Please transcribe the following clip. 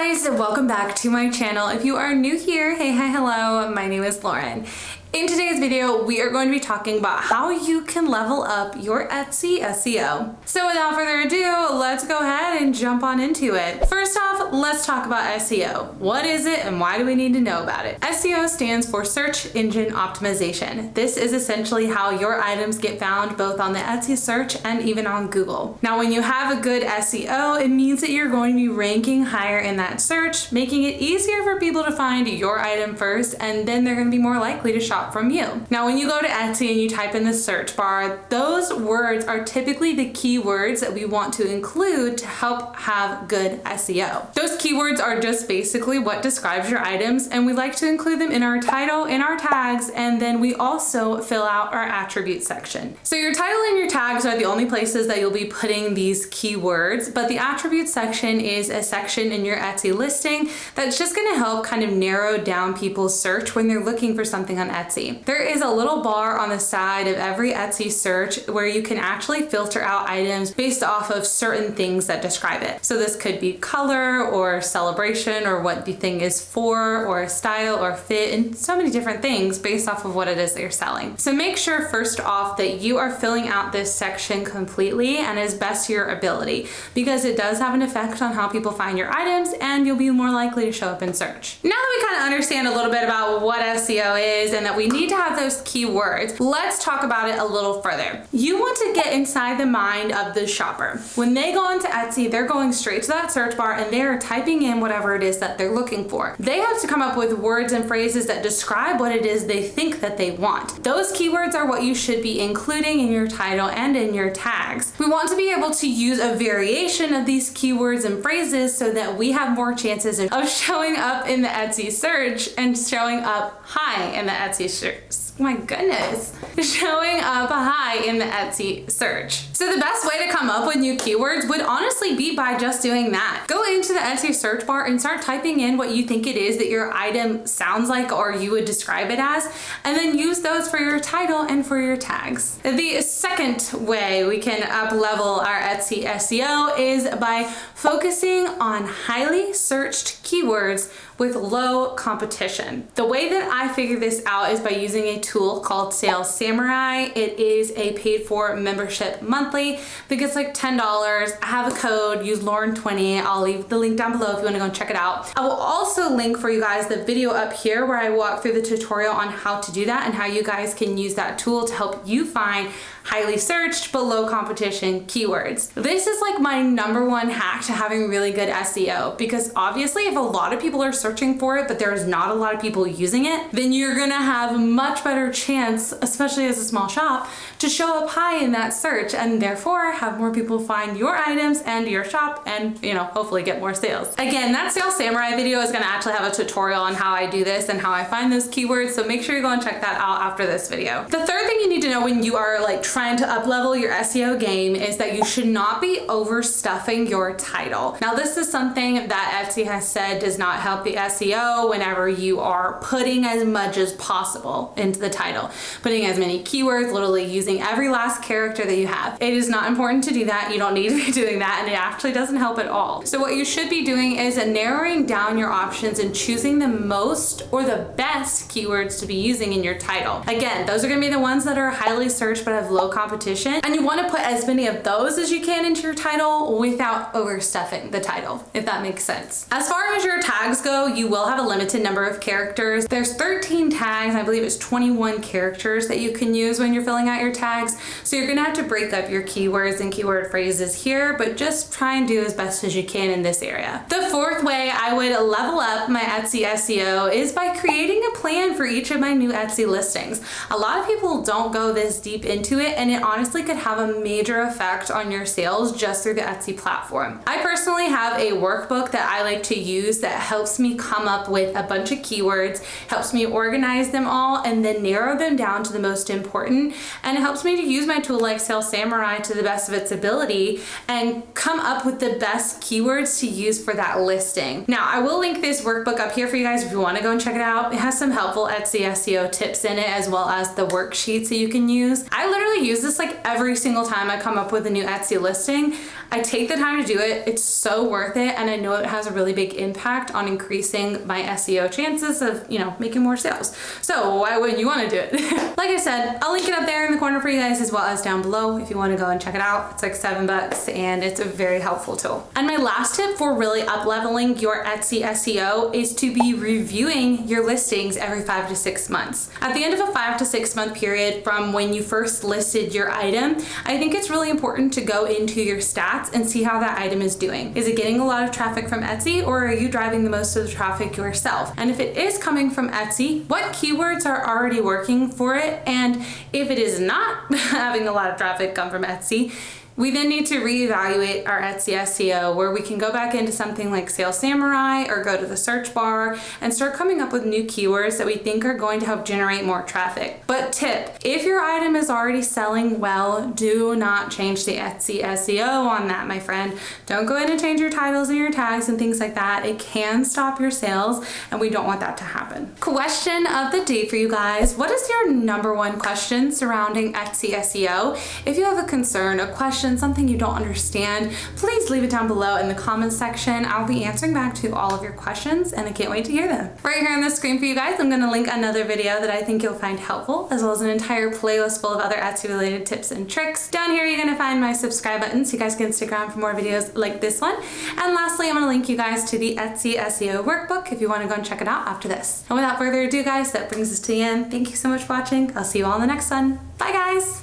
guys, welcome back to my channel. If you are new here, hey, hi, hello, my name is Lauren. In today's video, we are going to be talking about how you can level up your Etsy SEO. So without further ado, let's go ahead and jump on into it. First off, let's talk about SEO. What is it and why do we need to know about it? SEO stands for Search Engine Optimization. This is essentially how your items get found both on the Etsy search and even on Google. Now, when you have a good SEO, it means that you're going to be ranking higher in that search, making it easier for people to find your item first, and then they're going to be more likely to shop from you. Now, when you go to Etsy and you type in the search bar, those words are typically the keywords that we want to include to help have good SEO. Those keywords are just basically what describes your items, and we like to include them in our title, in our tags, and then we also fill out our attribute section. So your title and your tags are the only places that you'll be putting these keywords, but the attribute section is a section in your Etsy listing that's just going to help kind of narrow down people's search when they're looking for something on Etsy. There is a little bar on the side of every Etsy search where you can actually filter out items based off of certain things that describe it. So this could be color or celebration or what the thing is for or style or fit and so many different things based off of what it is that you're selling. So make sure first off that you are filling out this section completely and as best to your ability, because it does have an effect on how people find your items and you'll be more likely to show up in search. Now that we kind of understand a little bit about what SEO is and that we need to have those keywords, let's talk about it a little further. You want to get inside the mind of the shopper. When they go into Etsy, they're going straight to that search bar and they're typing in whatever it is that they're looking for. They have to come up with words and phrases that describe what it is they think that they want. Those keywords are what you should be including in your title and in your tags. We want to be able to use a variation of these keywords and phrases so that we have more chances of showing up in the Etsy search and showing up high in the Etsy search. My goodness, showing up high in the Etsy search. So the best way to come up with new keywords would honestly be by just doing that. Go into the Etsy search bar and start typing in what you think it is that your item sounds like or you would describe it as, and then use those for your title and for your tags. The second way we can up level our Etsy SEO is by focusing on highly searched keywords with low competition. The way that I figure this out is by using a tool called Sales Samurai. It is a paid for membership monthly. It gets like $10. I have a code, use Lauren20. I'll leave the link down below if you want to go and check it out. I will also link for you guys the video up here where I walk through the tutorial on how to do that and how you guys can use that tool to help you find highly searched but low competition keywords. This is like my #1 hack to having really good SEO, because obviously if a lot of people are searching for it but there's not a lot of people using it, then you're gonna have a much better chance, especially as a small shop, to show up high in that search and therefore have more people find your items and your shop and, you know, hopefully get more sales. Again, that Sales Samurai video is gonna actually have a tutorial on how I do this and how I find those keywords, so make sure you go and check that out after this video. The third thing you need to know when you are like trying to up level your SEO game is that you should not be overstuffing your title. Now, this is something that Etsy has said does not help the SEO whenever you are putting as much as possible into the title, putting as many keywords, literally using every last character that you have. It is not important to do that. You don't need to be doing that, and it actually doesn't help at all. So what you should be doing is narrowing down your options and choosing the most or the best keywords to be using in your title. Again, those are gonna be the ones that are highly searched but have low competition, and you want to put as many of those as you can into your title without overstuffing the title, if that makes sense. As far as your tags go, you will have a limited number of characters. There's 13 tags, I believe it's 21 characters that you can use when you're filling out your tags, so you're gonna have to break up your keywords and keyword phrases here, but just try and do as best as you can in this area. The fourth way I would level up my Etsy SEO is by creating a plan for each of my new Etsy listings. A lot of people don't go this deep into it, and it honestly could have a major effect on your sales just through the Etsy platform. I personally have a workbook that I like to use that helps me come up with a bunch of keywords, helps me organize them all, and then narrow them down to the most important, and it helps me to use my tool like Sales Samurai to the best of its ability and come up with the best keywords to use for that listing. Now, I will link this workbook up here for you guys if you want to go and check it out. It has some helpful Etsy SEO tips in it, as well as the worksheets that you can use. I literally use this like every single time I come up with a new Etsy listing. I take the time to do it. It's so worth it, and I know it has a really big impact on increasing my SEO chances of, you know, making more sales. So why wouldn't you want to do it? Like I said, I'll link it up there in the corner for you guys, as well as down below if you want to go and check it out. It's like $7 and it's a very helpful tool. And my last tip for really up leveling your Etsy SEO is to be reviewing your listings every 5 to 6 months. At the end of a 5 to 6 month period from when you first listed your item, I think it's really important to go into your stats and see how that item is doing. Is it getting a lot of traffic from Etsy, or are you driving the most of the traffic yourself? And if it is coming from Etsy, what keywords are already working for it? And if it is not having a lot of traffic come from Etsy, we then need to reevaluate our Etsy SEO, where we can go back into something like Sales Samurai or go to the search bar and start coming up with new keywords that we think are going to help generate more traffic. But tip, if your item is already selling well, do not change the Etsy SEO on that, my friend. Don't go in and change your titles and your tags and things like that. It can stop your sales, and we don't want that to happen. Question of the day for you guys. What is your #1 question surrounding Etsy SEO? If you have a concern, a question, something you don't understand, please leave it down below in the comments section. I'll be answering back to all of your questions, and I can't wait to hear them. Right here on the screen for you guys, I'm going to link another video that I think you'll find helpful, as well as an entire playlist full of other Etsy related tips and tricks. Down here you're going to find my subscribe button so you guys can stick around for more videos like this one. And lastly, I'm going to link you guys to the Etsy SEO workbook if you want to go and check it out after this. And without further ado, guys, that brings us to the end. Thank you so much for watching. I'll see you all in the next one. Bye guys!